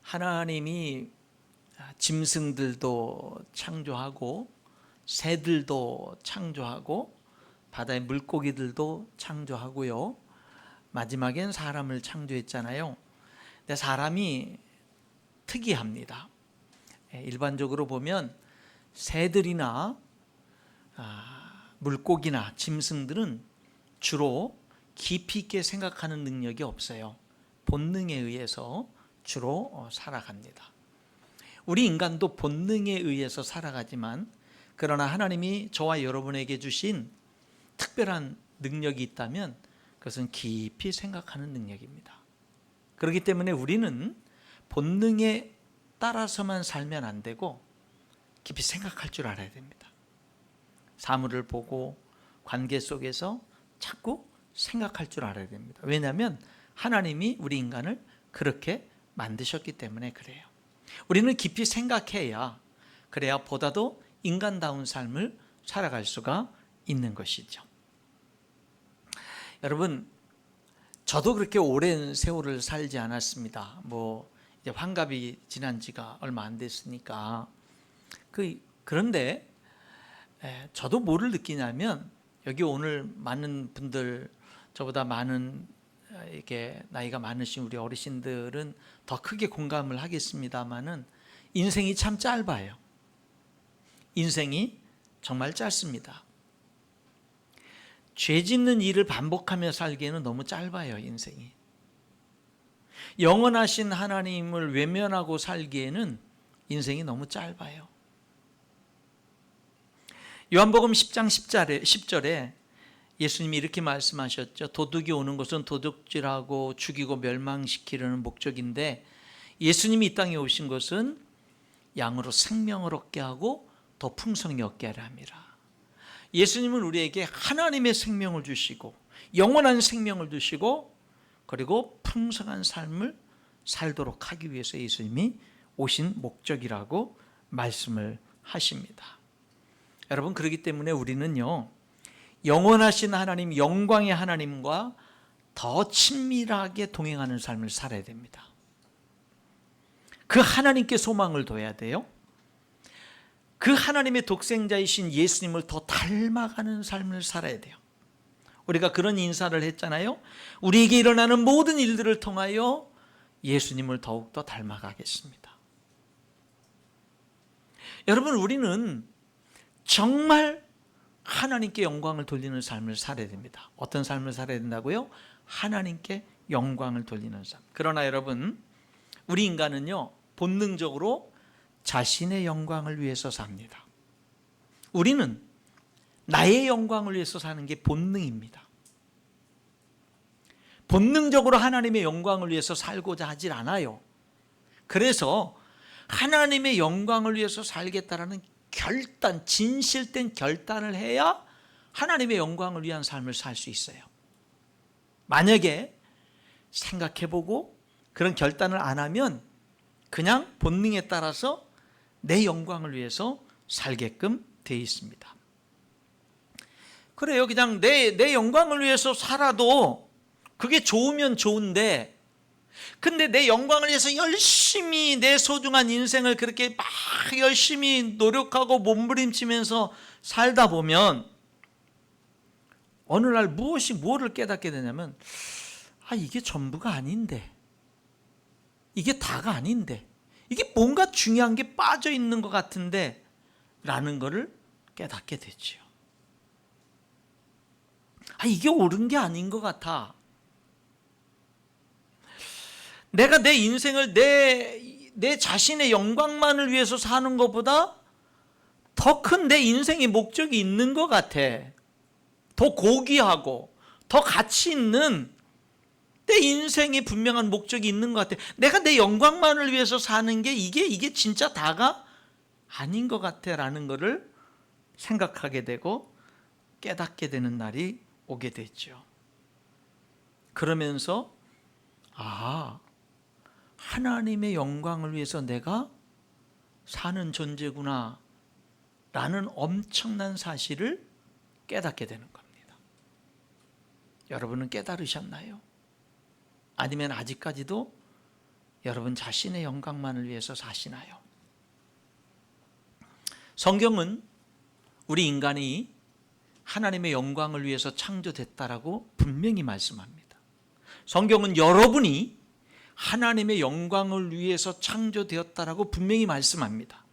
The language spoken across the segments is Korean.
하나님이 짐승들도 창조하고 새들도 창조하고 바다의 물고기들도 창조하고요. 마지막엔 사람을 창조했잖아요. 근데 사람이 특이합니다. 일반적으로 보면 새들이나 물고기나 짐승들은 주로 깊이 있게 생각하는 능력이 없어요. 본능에 의해서 주로 살아갑니다. 우리 인간도 본능에 의해서 살아가지만 그러나 하나님이 저와 여러분에게 주신 특별한 능력이 있다면 그것은 깊이 생각하는 능력입니다. 그렇기 때문에 우리는 본능에 따라서만 살면 안 되고 깊이 생각할 줄 알아야 됩니다. 사물을 보고 관계 속에서 자꾸 생각할 줄 알아야 됩니다. 왜냐하면 하나님이 우리 인간을 그렇게 만드셨기 때문에 그래요. 우리는 깊이 생각해야 그래야 보다도 인간다운 삶을 살아갈 수가 있는 것이죠. 여러분, 저도 그렇게 오랜 세월을 살지 않았습니다. 이제 환갑이 지난 지가 얼마 안 됐으니까. 그런데 저도 뭐를 느끼냐면 여기 오늘 많은 분들, 저보다 많은 이렇게 나이가 많으신 우리 어르신들은 더 크게 공감을 하겠습니다만은 인생이 참 짧아요. 인생이 정말 짧습니다. 죄 짓는 일을 반복하며 살기에는 너무 짧아요, 인생이. 영원하신 하나님을 외면하고 살기에는 인생이 너무 짧아요. 요한복음 10장 10절에 예수님이 이렇게 말씀하셨죠. 도둑이 오는 것은 도둑질하고 죽이고 멸망시키려는 목적인데 예수님이 이 땅에 오신 것은 양으로 생명을 얻게 하고 더 풍성히 얻게 하려 함이라. 예수님은 우리에게 하나님의 생명을 주시고 영원한 생명을 주시고 그리고 풍성한 삶을 살도록 하기 위해서 예수님이 오신 목적이라고 말씀을 하십니다. 여러분, 그렇기 때문에 우리는요, 영원하신 하나님, 영광의 하나님과 더 친밀하게 동행하는 삶을 살아야 됩니다. 그 하나님께 소망을 둬야 돼요. 그 하나님의 독생자이신 예수님을 더 닮아가는 삶을 살아야 돼요. 우리가 그런 인사를 했잖아요. 우리에게 일어나는 모든 일들을 통하여 예수님을 더욱더 닮아가겠습니다. 여러분, 우리는 정말 하나님께 영광을 돌리는 삶을 살아야 됩니다. 어떤 삶을 살아야 된다고요? 하나님께 영광을 돌리는 삶. 그러나 여러분, 우리 인간은요, 본능적으로 자신의 영광을 위해서 삽니다. 우리는 나의 영광을 위해서 사는 게 본능입니다. 본능적으로 하나님의 영광을 위해서 살고자 하질 않아요. 그래서 하나님의 영광을 위해서 살겠다라는 결단, 진실된 결단을 해야 하나님의 영광을 위한 삶을 살 수 있어요. 만약에 생각해보고 그런 결단을 안 하면 그냥 본능에 따라서 내 영광을 위해서 살게끔 되어 있습니다. 그래요. 그냥 내 영광을 위해서 살아도 그게 좋으면 좋은데, 근데 내 영광을 위해서 열심히 내 소중한 인생을 그렇게 막 열심히 노력하고 몸부림치면서 살다 보면 어느 날 뭐를 깨닫게 되냐면, 이게 전부가 아닌데, 이게 다가 아닌데, 이게 뭔가 중요한 게 빠져 있는 것 같은데 라는 것을 깨닫게 되지요. 이게 옳은 게 아닌 것 같아. 내가 내 인생을 내 자신의 영광만을 위해서 사는 것보다 더 큰 내 인생의 목적이 있는 것 같아. 더 고귀하고 더 가치 있는 내 인생에 분명한 목적이 있는 것 같아. 내가 내 영광만을 위해서 사는 게 이게 진짜 다가 아닌 것 같아 라는 것을 생각하게 되고 깨닫게 되는 날이 오게 됐죠. 그러면서 하나님의 영광을 위해서 내가 사는 존재구나 라는 엄청난 사실을 깨닫게 되는 겁니다. 여러분은 깨달으셨나요? 아니면 아직까지도 여러분 자신의 영광만을 위해서 사시나요? 성경은 우리 인간이 하나님의 영광을 위해서 창조됐다라고 분명히 말씀합니다. 성경은 여러분이 하나님의 영광을 위해서 창조되었다라고 분명히 말씀합니다.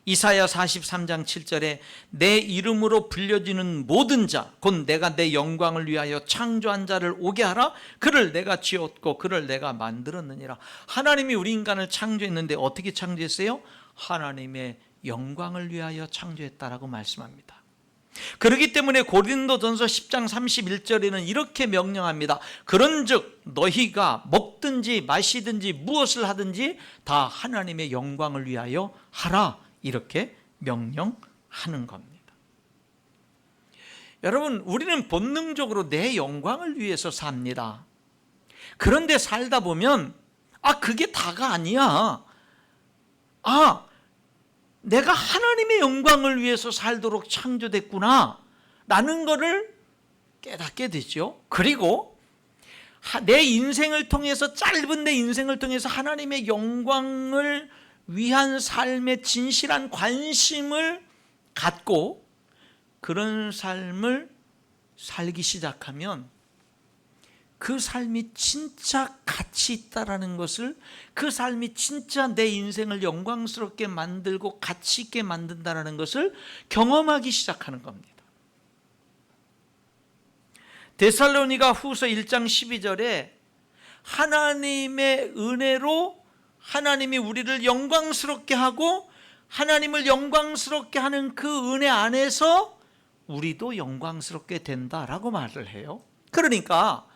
이사야 43장 7절에 내 이름으로 불려지는 모든 자 곧 내가 내 영광을 위하여 창조한 자를 오게 하라. 그를 내가 지었고 그를 내가 만들었느니라. 하나님이 우리 인간을 창조했는데 어떻게 창조했어요? 하나님의 영광을 위하여 창조했다라고 말씀합니다. 그렇기 때문에 고린도전서 10장 31절에는 이렇게 명령합니다. 그런즉 너희가 먹든지 마시든지 무엇을 하든지 다 하나님의 영광을 위하여 하라. 이렇게 명령하는 겁니다. 여러분, 우리는 본능적으로 내 영광을 위해서 삽니다. 그런데 살다 보면 그게 다가 아니야. 내가 하나님의 영광을 위해서 살도록 창조됐구나 라는 것을 깨닫게 되죠. 그리고 내 인생을 통해서, 짧은 내 인생을 통해서 하나님의 영광을 위한 삶에 진실한 관심을 갖고 그런 삶을 살기 시작하면 그 삶이 진짜 가치 있다라는 것을, 그 삶이 진짜 내 인생을 영광스럽게 만들고 가치 있게 만든다라는 것을 경험하기 시작하는 겁니다. 데살로니가 후서 1장 12절에 하나님의 은혜로 하나님이 우리를 영광스럽게 하고 하나님을 영광스럽게 하는 그 은혜 안에서 우리도 영광스럽게 된다라고 말을 해요. 그러니까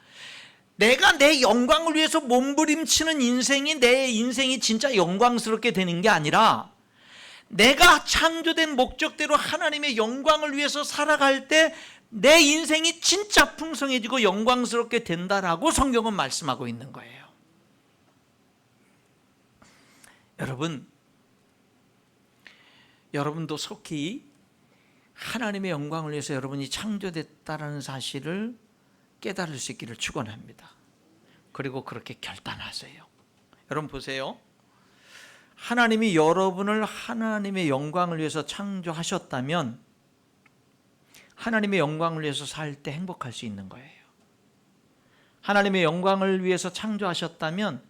내가 내 영광을 위해서 몸부림치는 인생이 내 인생이 진짜 영광스럽게 되는 게 아니라 내가 창조된 목적대로 하나님의 영광을 위해서 살아갈 때 내 인생이 진짜 풍성해지고 영광스럽게 된다라고 성경은 말씀하고 있는 거예요. 여러분도 속히 하나님의 영광을 위해서 여러분이 창조됐다라는 사실을 깨달을 수 있기를 축원합니다. 그리고 그렇게 결단하세요. 여러분 보세요. 하나님이 여러분을 하나님의 영광을 위해서 창조하셨다면 하나님의 영광을 위해서 살 때 행복할 수 있는 거예요. 하나님의 영광을 위해서 창조하셨다면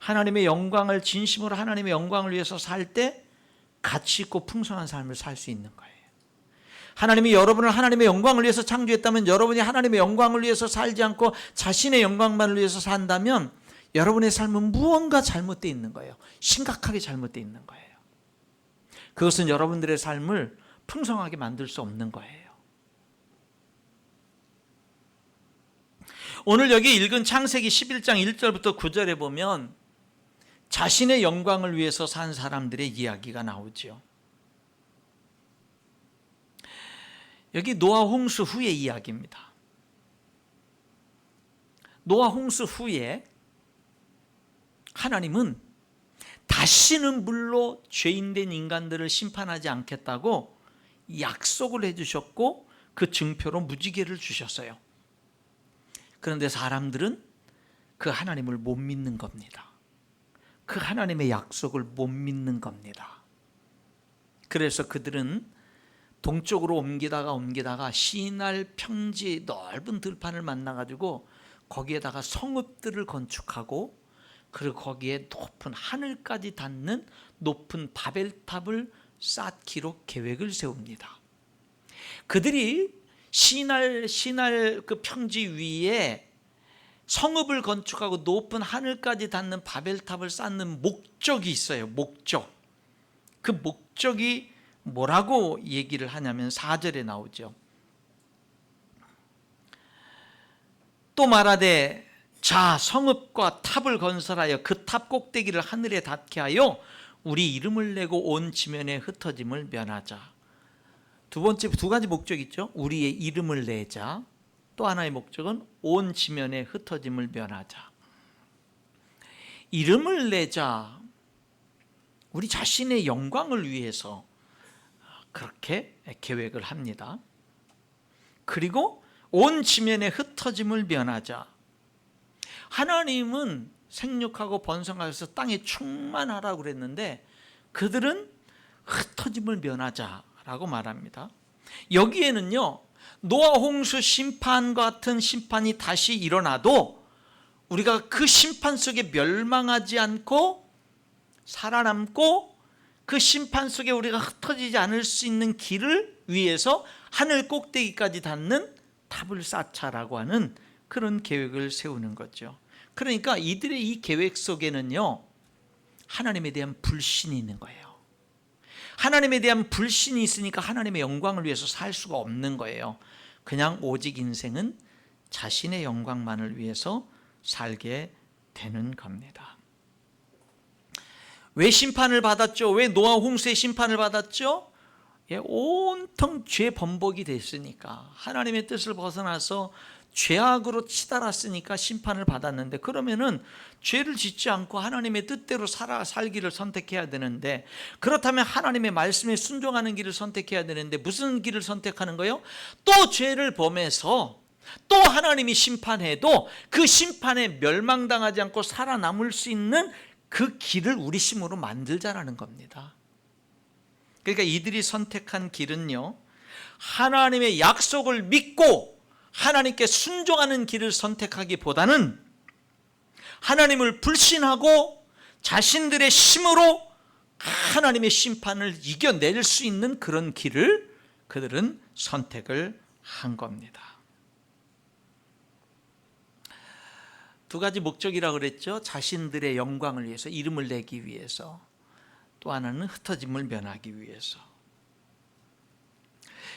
하나님의 영광을, 진심으로 하나님의 영광을 위해서 살 때 가치 있고 풍성한 삶을 살 수 있는 거예요. 하나님이 여러분을 하나님의 영광을 위해서 창조했다면 여러분이 하나님의 영광을 위해서 살지 않고 자신의 영광만을 위해서 산다면 여러분의 삶은 무언가 잘못되어 있는 거예요. 심각하게 잘못되어 있는 거예요. 그것은 여러분들의 삶을 풍성하게 만들 수 없는 거예요. 오늘 여기 읽은 창세기 11장 1절부터 9절에 보면 자신의 영광을 위해서 산 사람들의 이야기가 나오죠. 여기 노아 홍수 후의 이야기입니다. 노아 홍수 후에 하나님은 다시는 물로 죄인된 인간들을 심판하지 않겠다고 약속을 해주셨고 그 증표로 무지개를 주셨어요. 그런데 사람들은 그 하나님을 못 믿는 겁니다. 그 하나님의 약속을 못 믿는 겁니다. 그래서 그들은 동쪽으로 옮기다가 시날 평지 넓은 들판을 만나가지고 거기에다가 성읍들을 건축하고 그리고 거기에 높은 하늘까지 닿는 높은 바벨탑을 쌓기로 계획을 세웁니다. 그들이 시날 그 평지 위에 성읍을 건축하고 높은 하늘까지 닿는 바벨탑을 쌓는 목적이 있어요. 목적. 그 목적이 뭐라고 얘기를 하냐면 4절에 나오죠. 또 말하되 자 성읍과 탑을 건설하여 그 탑 꼭대기를 하늘에 닿게 하여 우리 이름을 내고 온 지면에 흩어짐을 면하자. 두 가지 목적이 있죠. 우리의 이름을 내자. 또 하나의 목적은 온 지면에 흩어짐을 면하자. 이름을 내자. 우리 자신의 영광을 위해서 그렇게 계획을 합니다. 그리고 온 지면에 흩어짐을 면하자. 하나님은 생육하고 번성하여서 땅에 충만하라고 그랬는데 그들은 흩어짐을 면하자라고 말합니다. 여기에는요, 노아 홍수 심판 같은 심판이 다시 일어나도 우리가 그 심판 속에 멸망하지 않고 살아남고 그 심판 속에 우리가 흩어지지 않을 수 있는 길을 위해서 하늘 꼭대기까지 닿는 탑을 쌓자라고 하는 그런 계획을 세우는 거죠. 그러니까 이들의 이 계획 속에는요, 하나님에 대한 불신이 있는 거예요. 하나님에 대한 불신이 있으니까 하나님의 영광을 위해서 살 수가 없는 거예요. 그냥 오직 인생은 자신의 영광만을 위해서 살게 되는 겁니다. 왜 심판을 받았죠? 왜 노아 홍수의 심판을 받았죠? 온통 죄 번복이 됐으니까, 하나님의 뜻을 벗어나서 죄악으로 치달았으니까 심판을 받았는데, 그러면은 죄를 짓지 않고 하나님의 뜻대로 살기를 선택해야 되는데, 그렇다면 하나님의 말씀에 순종하는 길을 선택해야 되는데 무슨 길을 선택하는 거예요? 또 죄를 범해서 또 하나님이 심판해도 그 심판에 멸망당하지 않고 살아남을 수 있는 그 길을 우리 힘으로 만들자라는 겁니다. 그러니까 이들이 선택한 길은요, 하나님의 약속을 믿고 하나님께 순종하는 길을 선택하기보다는 하나님을 불신하고 자신들의 힘으로 하나님의 심판을 이겨낼 수 있는 그런 길을 그들은 선택을 한 겁니다. 두 가지 목적이라고 그랬죠. 자신들의 영광을 위해서, 이름을 내기 위해서, 또 하나는 흩어짐을 면하기 위해서.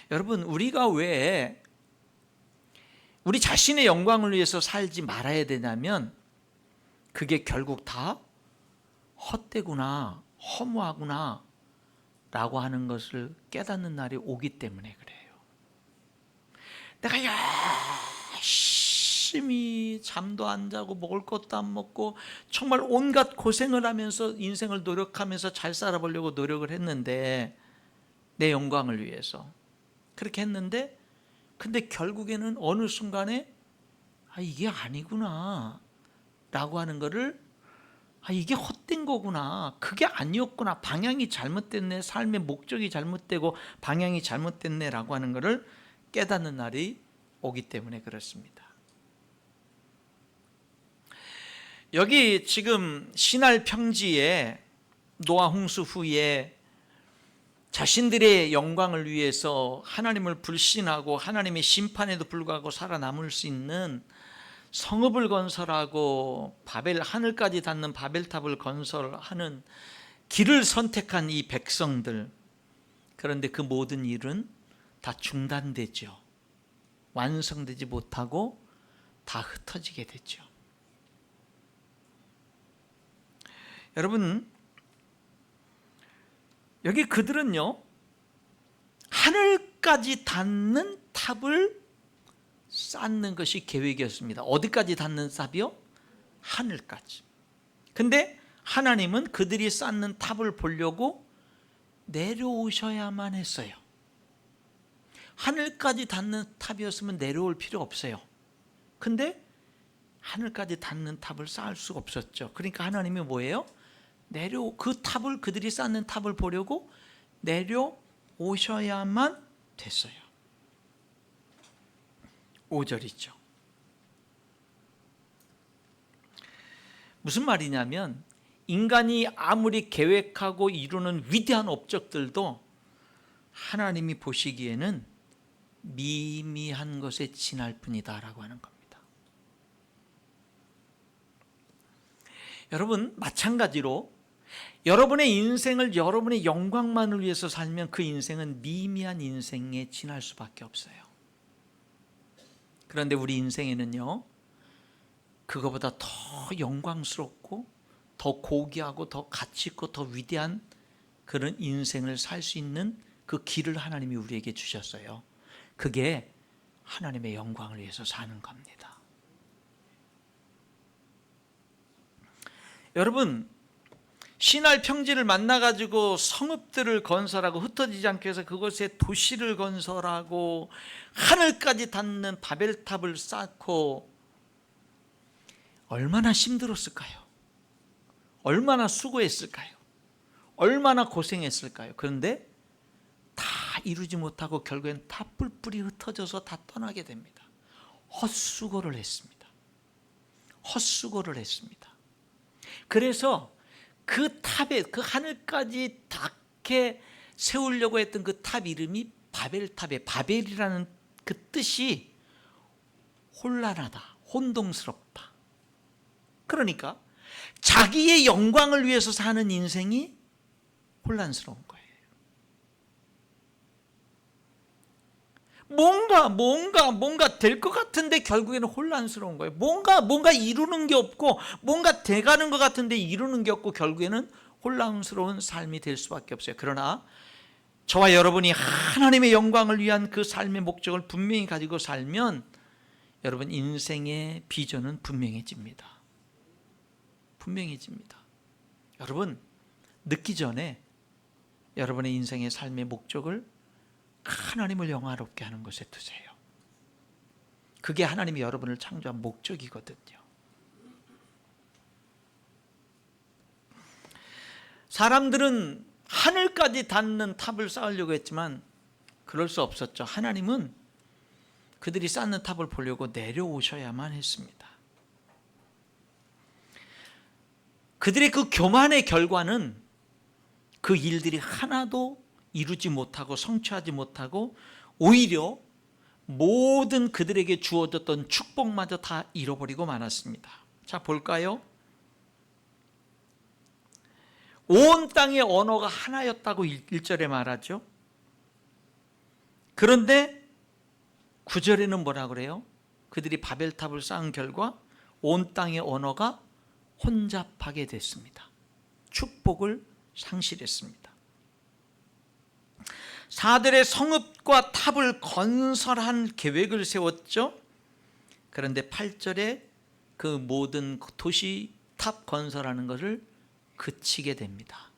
여러분, 우리가 왜 우리 자신의 영광을 위해서 살지 말아야 되냐면, 그게 결국 다 헛되구나, 허무하구나 라고 하는 것을 깨닫는 날이 오기 때문에 그래요. 내가 열심히 잠도 안 자고 먹을 것도 안 먹고 정말 온갖 고생을 하면서 인생을 노력하면서 잘 살아보려고 노력을 했는데, 내 영광을 위해서 그렇게 했는데, 근데 결국에는 어느 순간에 이게 아니구나 라고 하는 거를, 이게 헛된 거구나, 그게 아니었구나, 방향이 잘못됐네, 삶의 목적이 잘못되고 방향이 잘못됐네 라고 하는 거를 깨닫는 날이 오기 때문에 그렇습니다. 여기 지금 시날 평지에 노아 홍수 후에 자신들의 영광을 위해서 하나님을 불신하고 하나님의 심판에도 불구하고 살아남을 수 있는 성읍을 건설하고 하늘까지 닿는 바벨탑을 건설하는 길을 선택한 이 백성들, 그런데 그 모든 일은 다 중단되죠. 완성되지 못하고 다 흩어지게 되죠. 여러분, 여기 그들은요, 하늘까지 닿는 탑을 쌓는 것이 계획이었습니다. 어디까지 닿는 탑이요? 하늘까지. 근데 하나님은 그들이 쌓는 탑을 보려고 내려오셔야만 했어요. 하늘까지 닿는 탑이었으면 내려올 필요 없어요. 근데 하늘까지 닿는 탑을 쌓을 수가 없었죠. 그러니까 하나님이 뭐예요? 그 탑을, 그들이 쌓는 탑을 보려고 내려오셔야만 됐어요. 5절이죠. 무슨 말이냐면, 인간이 아무리 계획하고 이루는 위대한 업적들도 하나님이 보시기에는 미미한 것에 지날 뿐이다 라고 하는 겁니다. 여러분, 마찬가지로 여러분의 인생을 여러분의 영광만을 위해서 살면 그 인생은 미미한 인생에 지날 수밖에 없어요. 그런데 우리 인생에는요, 그거보다 더 영광스럽고 더 고귀하고 더 가치 있고 더 위대한 그런 인생을 살 수 있는 그 길을 하나님이 우리에게 주셨어요. 그게 하나님의 영광을 위해서 사는 겁니다. 여러분, 시날 평지를 만나가지고 성읍들을 건설하고 흩어지지 않게 해서 그곳에 도시를 건설하고 하늘까지 닿는 바벨탑을 쌓고 얼마나 힘들었을까요? 얼마나 수고했을까요? 얼마나 고생했을까요? 그런데 다 이루지 못하고 결국엔 다 뿔뿔이 흩어져서 다 떠나게 됩니다. 헛수고를 했습니다. 헛수고를 했습니다. 그래서 그 탑에, 그 하늘까지 닿게 세우려고 했던 그 탑 이름이 바벨탑에, 바벨이라는 그 뜻이 혼란하다, 혼동스럽다. 그러니까 자기의 영광을 위해서 사는 인생이 혼란스러운 거예요. 뭔가 될 것 같은데 결국에는 혼란스러운 거예요. 뭔가 이루는 게 없고, 뭔가 돼가는 것 같은데 이루는 게 없고, 결국에는 혼란스러운 삶이 될 수밖에 없어요. 그러나 저와 여러분이 하나님의 영광을 위한 그 삶의 목적을 분명히 가지고 살면 여러분 인생의 비전은 분명해집니다. 분명해집니다. 여러분 늦기 전에 여러분의 인생의 삶의 목적을 하나님을 영화롭게 하는 것에 두세요. 그게 하나님이 여러분을 창조한 목적이거든요. 사람들은 하늘까지 닿는 탑을 쌓으려고 했지만 그럴 수 없었죠. 하나님은 그들이 쌓는 탑을 보려고 내려오셔야만 했습니다. 그들의 그 교만의 결과는 그 일들이 하나도 이루지 못하고 성취하지 못하고 오히려 모든 그들에게 주어졌던 축복마저 다 잃어버리고 말았습니다. 자, 볼까요? 온 땅의 언어가 하나였다고 1절에 말하죠. 그런데 9절에는 뭐라 그래요? 그들이 바벨탑을 쌓은 결과 온 땅의 언어가 혼잡하게 됐습니다. 축복을 상실했습니다. 사들의 성읍과 탑을 건설한 계획을 세웠죠. 그런데 8절에 그 모든 도시 탑 건설하는 것을 그치게 됩니다.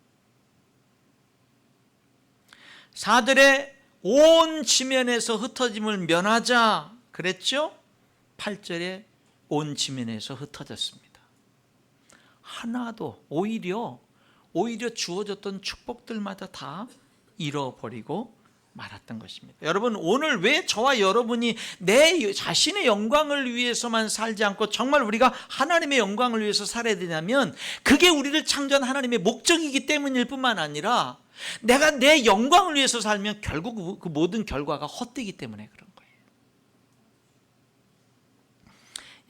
사들의 온 지면에서 흩어짐을 면하자 그랬죠. 8절에 온 지면에서 흩어졌습니다. 하나도 오히려 주어졌던 축복들마다 다 잃어버리고 말았던 것입니다. 여러분 오늘 왜 저와 여러분이 내 자신의 영광을 위해서만 살지 않고 정말 우리가 하나님의 영광을 위해서 살아야 되냐면 그게 우리를 창조한 하나님의 목적이기 때문일 뿐만 아니라 내가 내 영광을 위해서 살면 결국 그 모든 결과가 헛되기 때문에 그런 거예요.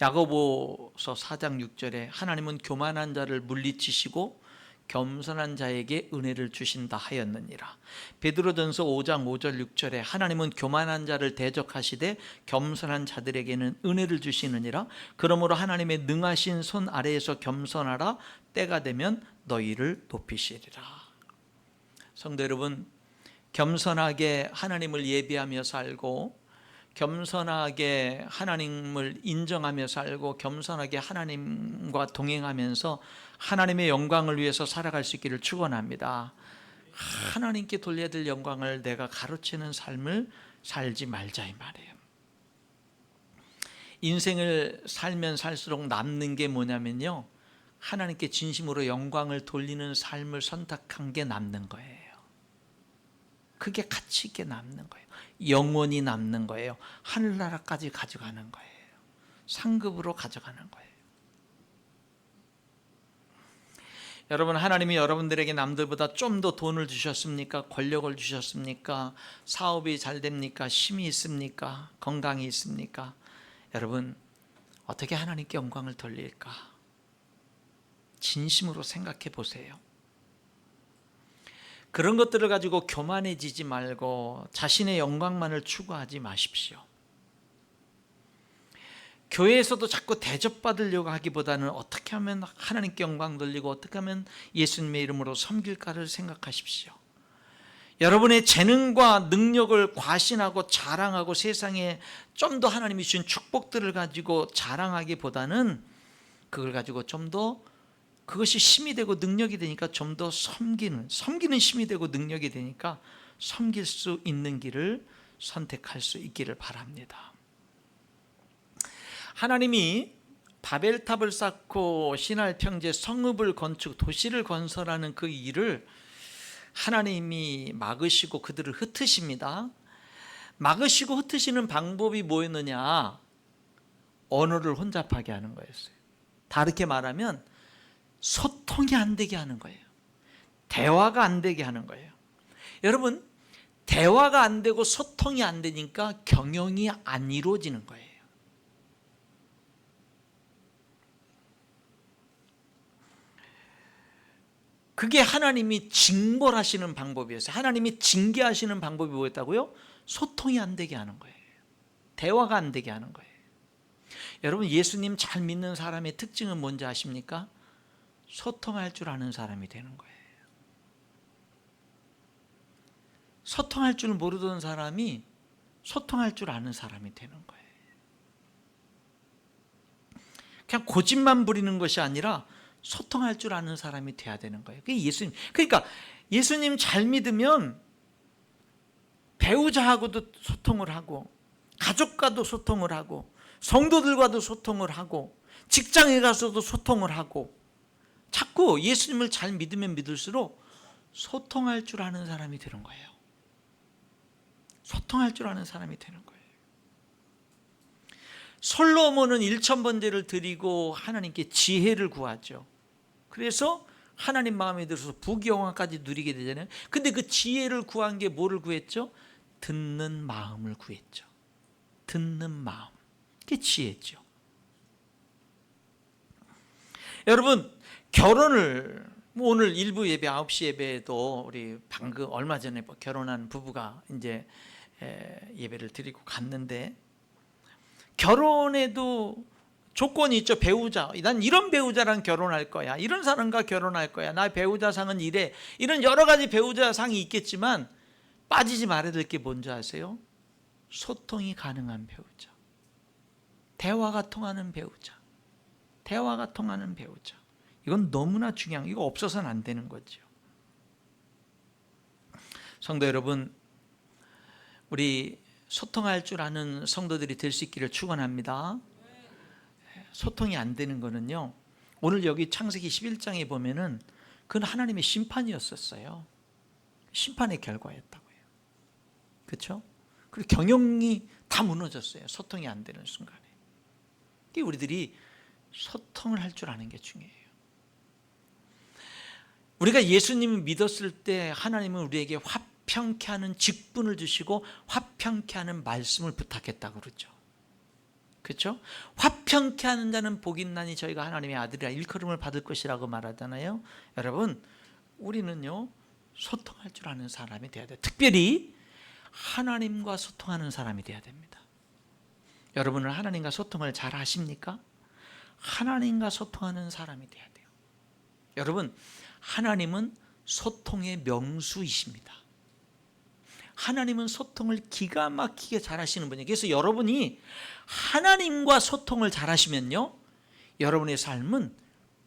야고보서 4장 6절에 하나님은 교만한 자를 물리치시고 겸손한 자에게 은혜를 주신다 하였느니라. 베드로전서 5장 5절 6절에 하나님은 교만한 자를 대적하시되 겸손한 자들에게는 은혜를 주시느니라. 그러므로 하나님의 능하신 손 아래에서 겸손하라. 때가 되면 너희를 높이시리라. 성도 여러분, 겸손하게 하나님을 예배하며 살고 겸손하게 하나님을 인정하며 살고 겸손하게 하나님과 동행하면서 하나님의 영광을 위해서 살아갈 수 있기를 축원합니다. 하나님께 돌려야 될 영광을 내가 가로채는 삶을 살지 말자 이 말이에요. 인생을 살면 살수록 남는 게 뭐냐면요, 하나님께 진심으로 영광을 돌리는 삶을 선택한 게 남는 거예요. 그게 가치 있게 남는 거예요. 영원히 남는 거예요. 하늘나라까지 가져가는 거예요. 상급으로 가져가는 거예요. 여러분, 하나님이 여러분들에게 남들보다 좀 더 돈을 주셨습니까? 권력을 주셨습니까? 사업이 잘 됩니까? 힘이 있습니까? 건강이 있습니까? 여러분, 어떻게 하나님께 영광을 돌릴까? 진심으로 생각해 보세요. 그런 것들을 가지고 교만해지지 말고 자신의 영광만을 추구하지 마십시오. 교회에서도 자꾸 대접받으려고 하기보다는 어떻게 하면 하나님께 영광 돌리고 어떻게 하면 예수님의 이름으로 섬길까를 생각하십시오. 여러분의 재능과 능력을 과신하고 자랑하고 세상에 좀 더 하나님이 주신 축복들을 가지고 자랑하기보다는 그걸 가지고 좀 더 그것이 힘이 되고 능력이 되니까 좀 더 섬기는 힘이 되고 능력이 되니까 섬길 수 있는 길을 선택할 수 있기를 바랍니다. 하나님이 바벨탑을 쌓고 신할 평지에 성읍을 건축, 도시를 건설하는 그 일을 하나님이 막으시고 그들을 흩으십니다. 막으시고 흩으시는 방법이 뭐였느냐? 언어를 혼잡하게 하는 거였어요. 다르게 말하면 소통이 안 되게 하는 거예요. 대화가 안 되게 하는 거예요. 여러분, 대화가 안 되고 소통이 안 되니까 경영이 안 이루어지는 거예요. 그게 하나님이 징벌하시는 방법이었어요. 하나님이 징계하시는 방법이 뭐였다고요? 소통이 안 되게 하는 거예요. 대화가 안 되게 하는 거예요. 여러분, 예수님 잘 믿는 사람의 특징은 뭔지 아십니까? 소통할 줄 아는 사람이 되는 거예요. 소통할 줄 모르던 사람이 소통할 줄 아는 사람이 되는 거예요. 그냥 고집만 부리는 것이 아니라 소통할 줄 아는 사람이 돼야 되는 거예요. 그게 예수님. 그러니까 예수님 잘 믿으면 배우자하고도 소통을 하고, 가족과도 소통을 하고, 성도들과도 소통을 하고, 직장에 가서도 소통을 하고, 자꾸 예수님을 잘 믿으면 믿을수록 소통할 줄 아는 사람이 되는 거예요. 소통할 줄 아는 사람이 되는 거예요. 솔로몬은 1000번제를 드리고 하나님께 지혜를 구하죠. 그래서 하나님 마음에 들어서 부귀영화까지 누리게 되잖아요. 근데 그 지혜를 구한 게 뭐를 구했죠? 듣는 마음을 구했죠. 듣는 마음. 그게 지혜죠. 여러분, 결혼을 오늘 일부 예배 9시 예배에도 우리 방금 얼마 전에 결혼한 부부가 이제 예배를 드리고 갔는데, 결혼에도 조건이 있죠. 배우자. 난 이런 배우자랑 결혼할 거야. 이런 사람과 결혼할 거야. 나 배우자상은 이래. 이런 여러 가지 배우자상이 있겠지만 빠지지 말아야 될 게 뭔지 아세요? 소통이 가능한 배우자. 대화가 통하는 배우자. 대화가 통하는 배우자. 이건 너무나 중요한, 이거 없어서는 안 되는 거죠. 성도 여러분, 우리 소통할 줄 아는 성도들이 될 수 있기를 축원합니다. 소통이 안 되는 거는요, 오늘 여기 창세기 11장에 보면은 그건 하나님의 심판이었었어요. 심판의 결과였다고요. 그렇죠? 그리고 경영이 다 무너졌어요. 소통이 안 되는 순간에. 우리들이 소통을 할 줄 아는 게 중요해요. 우리가 예수님을 믿었을 때 하나님은 우리에게 화평케 하는 직분을 주시고 화평케 하는 말씀을 부탁했다고 그러죠. 그렇죠? 화평케 하는 자는 복이 있나니 저희가 하나님의 아들이라 일컬음을 받을 것이라고 말하잖아요. 여러분, 우리는요, 소통할 줄 아는 사람이 돼야 돼요. 특별히 하나님과 소통하는 사람이 돼야 됩니다. 여러분은 하나님과 소통을 잘 하십니까? 하나님과 소통하는 사람이 돼야 돼요. 여러분, 하나님은 소통의 명수이십니다. 하나님은 소통을 기가 막히게 잘하시는 분이에요. 그래서 여러분이 하나님과 소통을 잘하시면요, 여러분의 삶은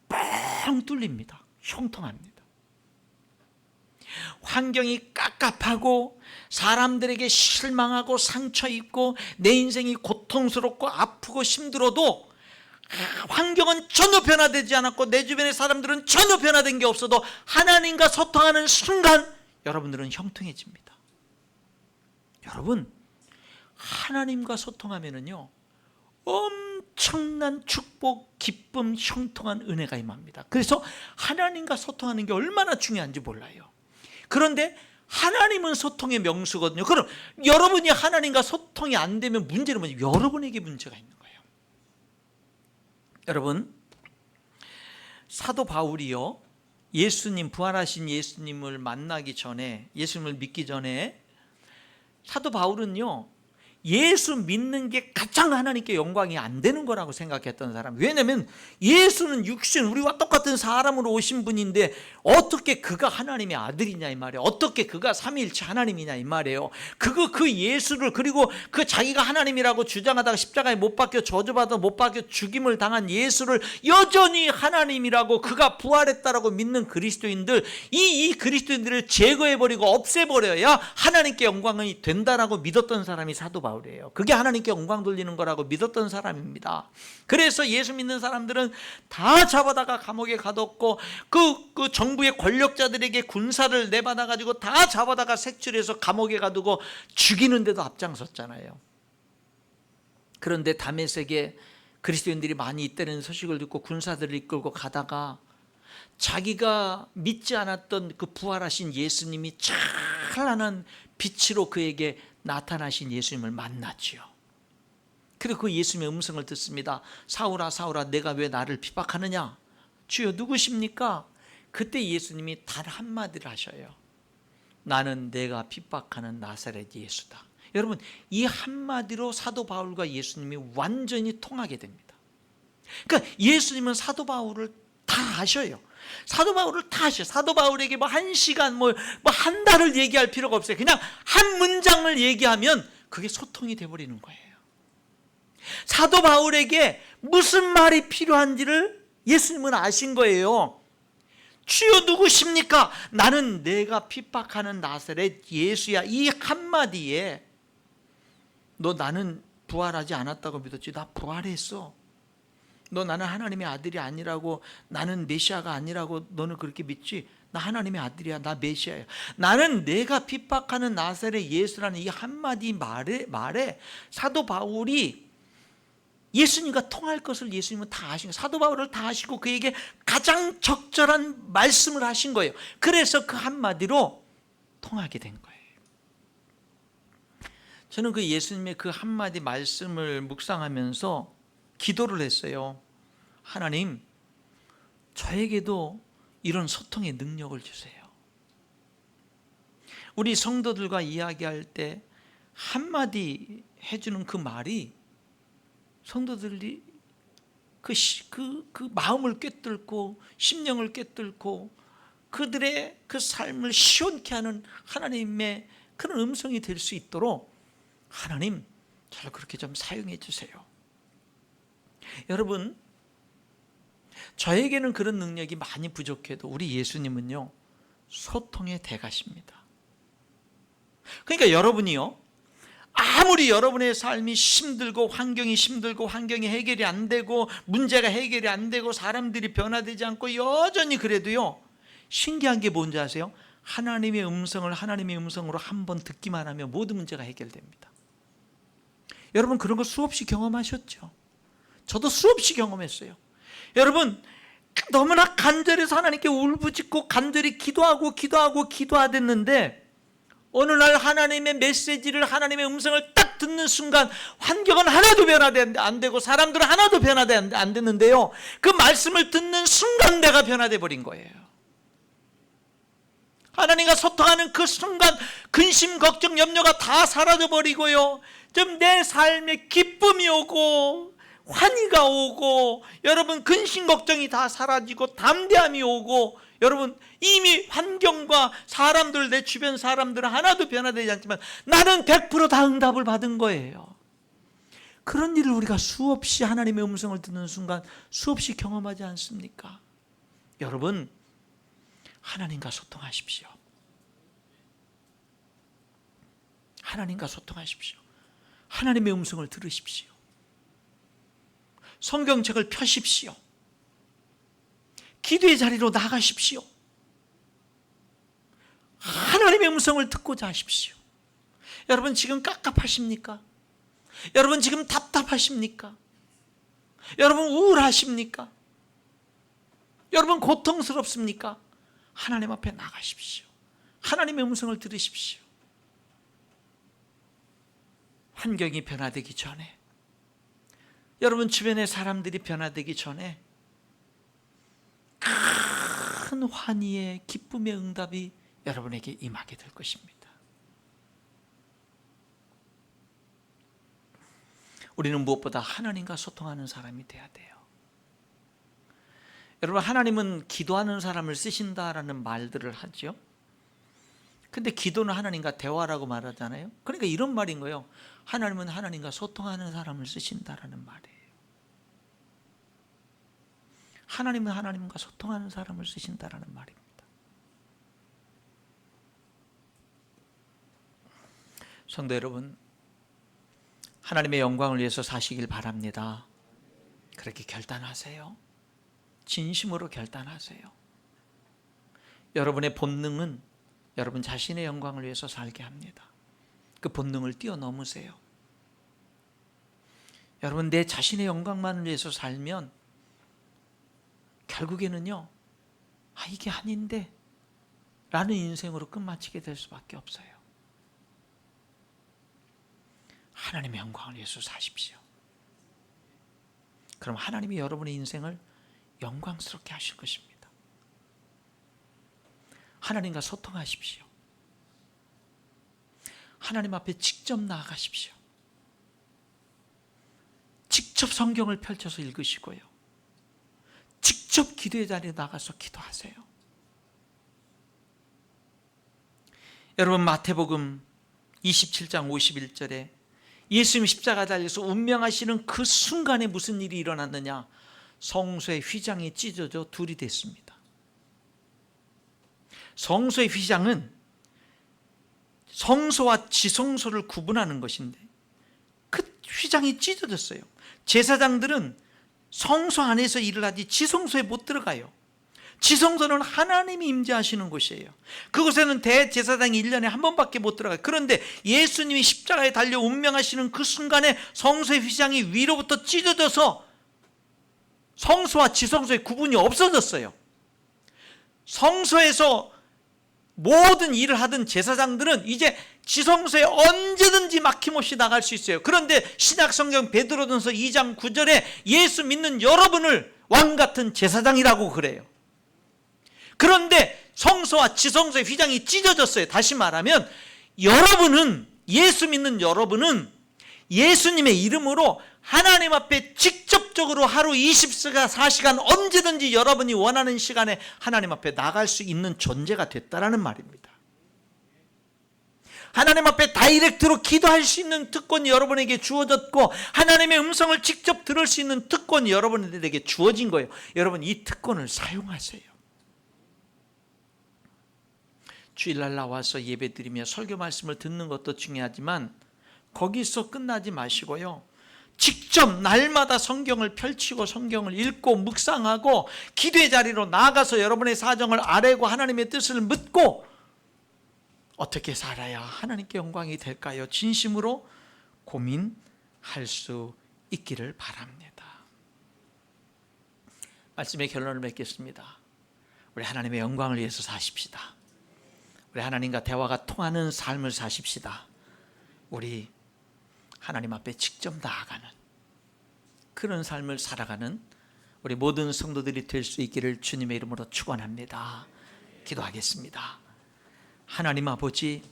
뻥 뚫립니다. 형통합니다. 환경이 깝깝하고 사람들에게 실망하고 상처 입고 내 인생이 고통스럽고 아프고 힘들어도 환경은 전혀 변화되지 않았고 내 주변의 사람들은 전혀 변화된 게 없어도 하나님과 소통하는 순간 여러분들은 형통해집니다. 여러분, 하나님과 소통하면은요, 엄청난 축복, 기쁨, 형통한 은혜가 임합니다. 그래서 하나님과 소통하는 게 얼마나 중요한지 몰라요. 그런데 하나님은 소통의 명수거든요. 그럼 여러분이 하나님과 소통이 안 되면 문제는 뭐냐? 여러분에게 문제가 있는 거예요. 여러분, 사도 바울이요, 예수님, 부활하신 예수님을 만나기 전에, 예수님을 믿기 전에 사도 바울은요, 예수 믿는 게 가장 하나님께 영광이 안 되는 거라고 생각했던 사람. 왜냐하면 예수는 육신, 우리와 똑같은 사람으로 오신 분인데 어떻게 그가 하나님의 아들이냐 이 말이에요. 어떻게 그가 삼위일체 하나님이냐 이 말이에요. 그 예수를, 그리고 그 자기가 하나님이라고 주장하다가 십자가에 못 박혀 저주받아 못 박혀 죽임을 당한 예수를 여전히 하나님이라고, 그가 부활했다라고 믿는 그리스도인들, 이 그리스도인들을 제거해버리고 없애버려야 하나님께 영광이 된다라고 믿었던 사람이 사도 바울. 바울이에요. 그게 하나님께 영광 돌리는 거라고 믿었던 사람입니다. 그래서 예수 믿는 사람들은 다 잡아다가 감옥에 가뒀고 그 정부의 권력자들에게 군사를 내받아 가지고 다 잡아다가 색출해서 감옥에 가두고 죽이는 데도 앞장섰잖아요. 그런데 다메섹에 그리스도인들이 많이 있다는 소식을 듣고 군사들을 이끌고 가다가 자기가 믿지 않았던 그 부활하신 예수님이 찬란한 빛으로 그에게 나타나신 예수님을 만났지요. 그리고 그 예수님의 음성을 듣습니다. 사울아 사울아 내가 왜 나를 핍박하느냐? 주여 누구십니까? 그때 예수님이 단 한마디를 하셔요. 나는 내가 핍박하는 나사렛 예수다. 여러분, 이 한마디로 사도 바울과 예수님이 완전히 통하게 됩니다. 그러니까 예수님은 사도 바울을 다 아셔요. 사도 바울을 다 아셔요. 사도 바울에게 뭐 1시간 뭐 한 달을 얘기할 필요가 없어요. 그냥 한 문장을 얘기하면 그게 소통이 돼버리는 거예요. 사도 바울에게 무슨 말이 필요한지를 예수님은 아신 거예요. 주여 누구십니까? 나는 내가 핍박하는 나사렛 예수야. 이 한마디에 너 나는 부활하지 않았다고 믿었지? 나 부활했어. 너 나는 하나님의 아들이 아니라고, 나는 메시아가 아니라고 너는 그렇게 믿지? 나 하나님의 아들이야. 나 메시아야. 나는 내가 핍박하는 나사렛 예수라는 이 한마디 말에 사도 바울이 예수님과 통할 것을 예수님은 다 아신 거예요. 사도 바울을 다 아시고 그에게 가장 적절한 말씀을 하신 거예요. 그래서 그 한마디로 통하게 된 거예요. 저는 그 예수님의 그 한마디 말씀을 묵상하면서 기도를 했어요. 하나님, 저에게도 이런 소통의 능력을 주세요. 우리 성도들과 이야기할 때 한마디 해주는 그 말이 성도들이 그 마음을 꿰뚫고 심령을 꿰뚫고 그들의 그 삶을 시원케 하는 하나님의 그런 음성이 될 수 있도록 하나님, 저를 그렇게 좀 사용해 주세요. 여러분, 저에게는 그런 능력이 많이 부족해도 우리 예수님은요, 소통의 대가십니다. 그러니까 여러분이요, 아무리 여러분의 삶이 힘들고 환경이 힘들고 환경이 해결이 안 되고 문제가 해결이 안 되고 사람들이 변화되지 않고 여전히 그래도요, 신기한 게 뭔지 아세요? 하나님의 음성을 하나님의 음성으로 한번 듣기만 하면 모든 문제가 해결됩니다. 여러분, 그런 거 수없이 경험하셨죠? 저도 수없이 경험했어요. 여러분, 너무나 간절해서 하나님께 울부짖고 간절히 기도하댔는데 어느 날 하나님의 메시지를, 하나님의 음성을 딱 듣는 순간 환경은 하나도 변화되지 안 되고 사람들은 하나도 변화되지 안 됐는데요, 그 말씀을 듣는 순간 내가 변화돼 버린 거예요. 하나님과 소통하는 그 순간 근심, 걱정, 염려가 다 사라져 버리고요, 좀 내 삶에 기쁨이 오고 환희가 오고, 여러분 근심 걱정이 다 사라지고 담대함이 오고, 여러분 이미 환경과 사람들, 내 주변 사람들은 하나도 변화되지 않지만 나는 100% 다 응답을 받은 거예요. 그런 일을 우리가 수없이 하나님의 음성을 듣는 순간 수없이 경험하지 않습니까? 여러분, 하나님과 소통하십시오. 하나님과 소통하십시오. 하나님의 음성을 들으십시오. 성경책을 펴십시오. 기도의 자리로 나가십시오. 하나님의 음성을 듣고자 하십시오. 여러분 지금 깝깝하십니까? 여러분 지금 답답하십니까? 여러분 우울하십니까? 여러분 고통스럽습니까? 하나님 앞에 나가십시오. 하나님의 음성을 들으십시오. 환경이 변화되기 전에, 여러분 주변의 사람들이 변화되기 전에 큰 환희의 기쁨의 응답이 여러분에게 임하게 될 것입니다. 우리는 무엇보다 하나님과 소통하는 사람이 돼야 돼요. 여러분, 하나님은 기도하는 사람을 쓰신다라는 말들을 하죠. 근데 기도는 하나님과 대화라고 말하잖아요. 그러니까 이런 말인 거예요. 하나님은 하나님과 소통하는 사람을 쓰신다라는 말이에요. 하나님은 하나님과 소통하는 사람을 쓰신다라는 말입니다. 성도 여러분, 하나님의 영광을 위해서 사시길 바랍니다. 그렇게 결단하세요. 진심으로 결단하세요. 여러분의 본능은 여러분 자신의 영광을 위해서 살게 합니다. 그 본능을 뛰어넘으세요. 여러분, 내 자신의 영광만을 위해서 살면 결국에는요, 이게 아닌데 라는 인생으로 끝마치게 될 수밖에 없어요. 하나님의 영광을 위해서 사십시오. 그럼 하나님이 여러분의 인생을 영광스럽게 하실 것입니다. 하나님과 소통하십시오. 하나님 앞에 직접 나아가십시오. 직접 성경을 펼쳐서 읽으시고요. 직접 기도의 자리에 나가서 기도하세요. 여러분, 마태복음 27장 51절에 예수님 십자가 달려서 운명하시는 그 순간에 무슨 일이 일어났느냐? 성소의 휘장이 찢어져 둘이 됐습니다. 성소의 휘장은 성소와 지성소를 구분하는 것인데 그 휘장이 찢어졌어요. 제사장들은 성소 안에서 일을 하지 지성소에 못 들어가요. 지성소는 하나님이 임재하시는 곳이에요. 그곳에는 대제사장이 1년에 한 번밖에 못 들어가요. 그런데 예수님이 십자가에 달려 운명하시는 그 순간에 성소의 휘장이 위로부터 찢어져서 성소와 지성소의 구분이 없어졌어요. 성소에서 모든 일을 하던 제사장들은 이제 지성소에 언제든지 막힘없이 나갈 수 있어요. 그런데 신약성경 베드로전서 2장 9절에 예수 믿는 여러분을 왕같은 제사장이라고 그래요. 그런데 성소와 지성소의 휘장이 찢어졌어요. 다시 말하면 여러분은, 예수 믿는 여러분은 예수님의 이름으로 하나님 앞에 직접적으로 하루 24시간 언제든지 여러분이 원하는 시간에 하나님 앞에 나갈 수 있는 존재가 됐다라는 말입니다. 하나님 앞에 다이렉트로 기도할 수 있는 특권이 여러분에게 주어졌고 하나님의 음성을 직접 들을 수 있는 특권이 여러분들에게 주어진 거예요. 여러분, 이 특권을 사용하세요. 주일날 나와서 예배드리며 설교 말씀을 듣는 것도 중요하지만 거기서 끝나지 마시고요, 직접 날마다 성경을 펼치고 성경을 읽고 묵상하고 기도의 자리로 나아가서 여러분의 사정을 아뢰고 하나님의 뜻을 묻고 어떻게 살아야 하나님께 영광이 될까요? 진심으로 고민할 수 있기를 바랍니다. 말씀의 결론을 맺겠습니다. 우리 하나님의 영광을 위해서 사십시다. 우리 하나님과 대화가 통하는 삶을 사십시다. 우리 하나님 앞에 직접 나아가는 그런 삶을 살아가는 우리 모든 성도들이 될 수 있기를 주님의 이름으로 축원합니다. 기도하겠습니다. 하나님 아버지,